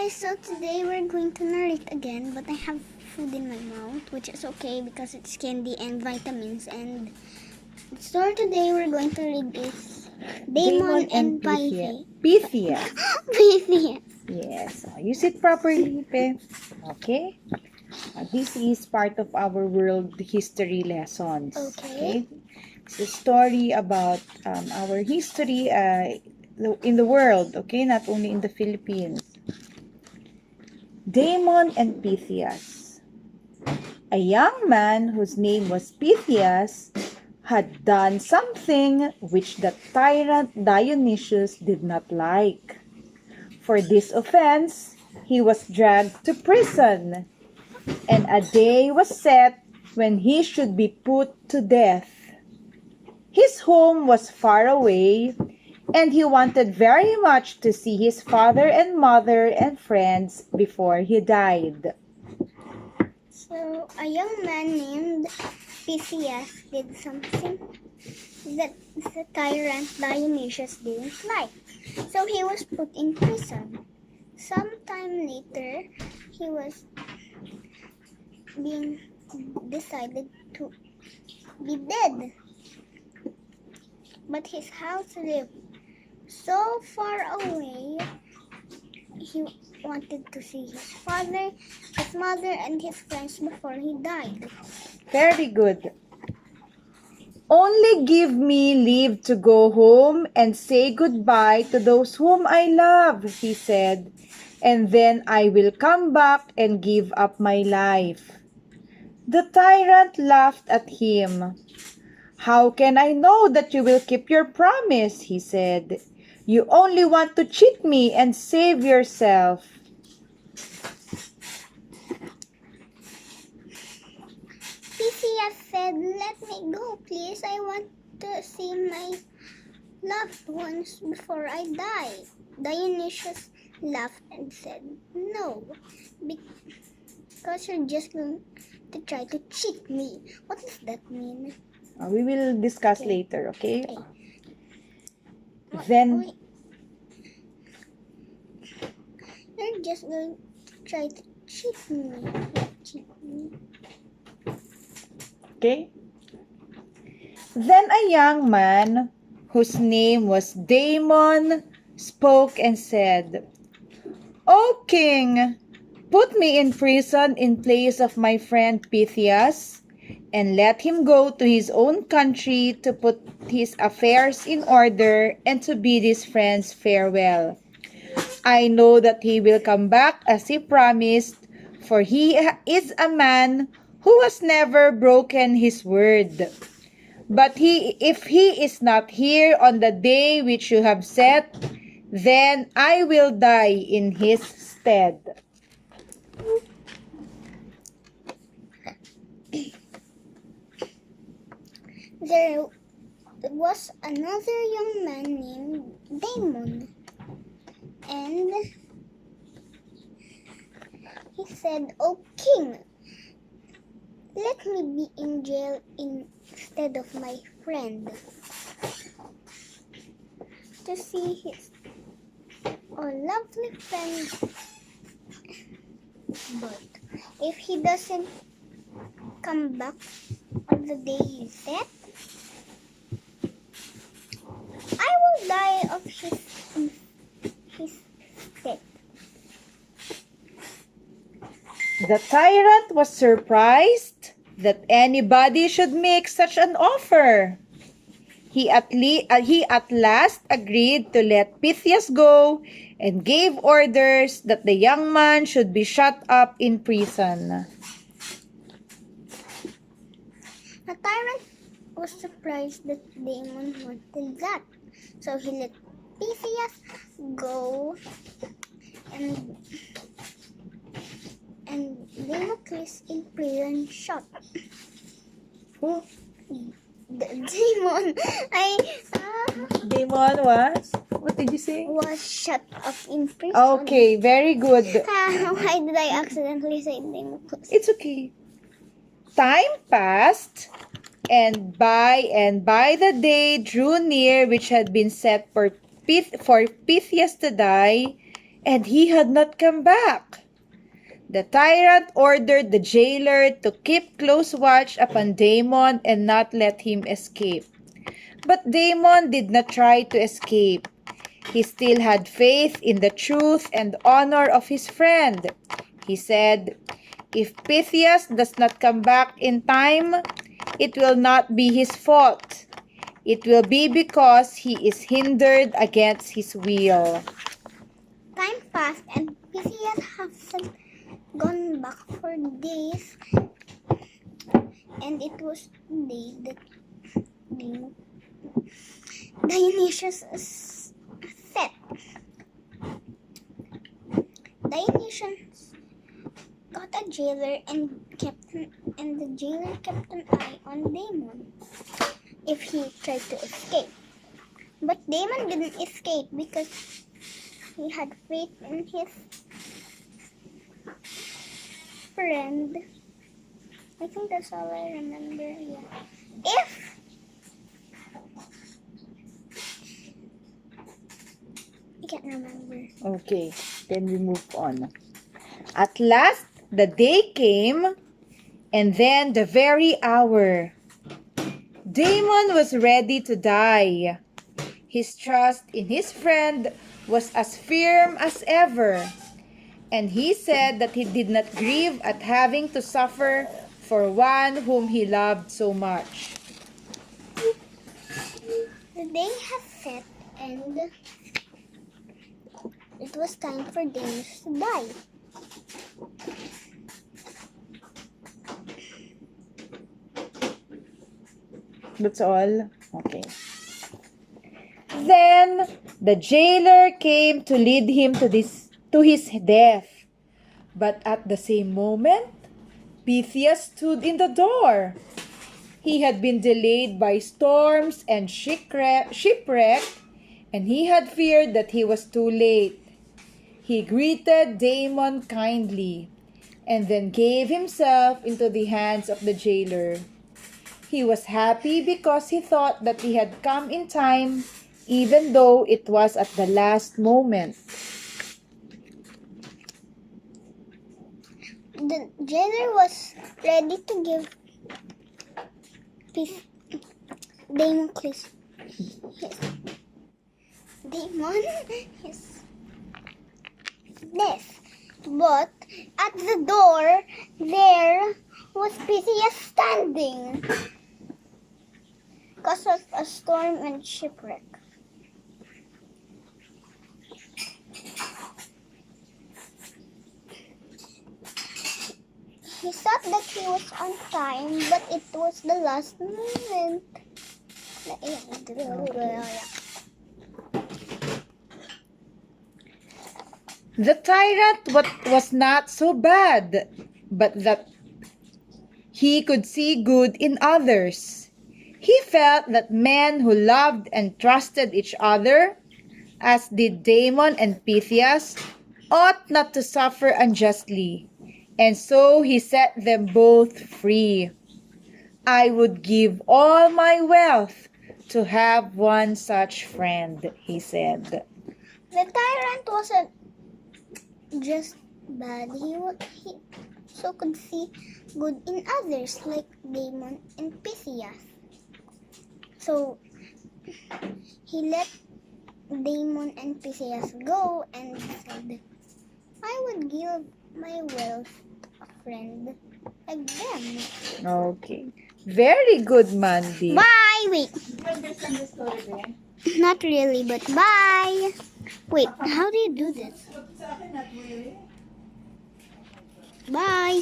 guys, so today we're going to narrate again, but I have food in my mouth, which is okay because it's candy and vitamins. And the story today we're going to read is Damon and Pythias. Pythias. Pythias. Yes. Use it properly, Pe. Okay. This is part of our world history lessons. Okay. It's a story about our history in the world. Okay, not only in the Philippines. Damon and Pythias. A young man whose name was Pythias had done something which the tyrant Dionysius did not like. For this offense, he was dragged to prison, and a day was set when he should be put to death. His home was far away, and he wanted very much to see his father and mother and friends before he died. So, a young man named Pythias did something that the tyrant Dionysius didn't like. So, he was put in prison. Sometime later, he was being decided to be dead. But his house lived so far away, he wanted to see his father, his mother, and his friends before he died. Very good. Only give me leave to go home and say goodbye to those whom I love, he said, and then I will come back and give up my life. The tyrant laughed at him. How can I know that you will keep your promise, he said. You only want to cheat me and save yourself. Pythias said, "Let me go, please. I want to see my loved ones before I die." Dionysius laughed and said, "No, because you're just going to try to cheat me." What does that mean? We will discuss later, okay? Wait. Then, You're just going to try to cheat me. Cheat me. okay? Then a young man, whose name was Damon, spoke and said, "O king, put me in prison in place of my friend Pythias, and let him go to his own country to put his affairs in order and to bid his friends farewell. I know that he will come back as he promised, for he is a man who has never broken his word. But if he is not here on the day which you have set, then I will die in his stead." There was another young man named Damon, and he said, "O king, let me be in jail instead of my friend, to see his lovely friend. But if he doesn't come back on the day you set, I will die of his stead." The tyrant was surprised that anybody should make such an offer. He at last agreed to let Pythias go and gave orders that the young man should be shut up in prison. The tyrant was surprised that Damon wanted that, so he let Pythias go, and Damon is in prison shut. Who? Damon, Damon was? What did you say? was shut up in prison. Okay, very good. Why did I accidentally say Damon? It's okay. Time passed, and by the day drew near which had been set for Pythias to die, and he had not come back. The tyrant ordered the jailer to keep close watch upon Damon and not let him escape. But Damon did not try to escape. He still had faith in the truth and honor of his friend. He said, "If Pythias does not come back in time, it will not be his fault. It will be because he is hindered against his will." Time passed and Pythias hasn't gone back for days, and it was the day that Dionysius set. Dionysius got a jailer and the jailer kept an eye on Damon if he tried to escape. But Damon didn't escape because he had faith in his friend. I think that's all I remember. Yeah. I can't remember. Okay, then we move on. At last, the day came, and then the very hour. Damon was ready to die. His trust in his friend was as firm as ever, and he said that he did not grieve at having to suffer for one whom he loved so much. The day had set and it was time for Damon to die. That's all? Okay. Then the jailer came to lead him to his death. But at the same moment, Pythias stood in the door. He had been delayed by storms and shipwreck, and he had feared that he was too late. He greeted Damon kindly, and then gave himself into the hands of the jailer. He was happy because he thought that he had come in time, even though it was at the last moment. The jailer was ready to give Damon his death. But at the door, there was Pythias standing because of a storm and shipwreck. He thought that he was on time, but it was the last moment. The tyrant was not so bad, but that he could see good in others. He felt that men who loved and trusted each other, as did Damon and Pythias, ought not to suffer unjustly, and so he set them both free. "I would give all my wealth to have one such friend," he said. The tyrant wasn't just bad. He so could see good in others, like Damon and Pythias. So he let Damon and Pythias go and said, "I would give my wealth to a friend like them." Okay. Very good, Mandy. Bye! Wait. Do you understand the story there? Not really, but bye! Wait, how do you do this? Not really. Bye!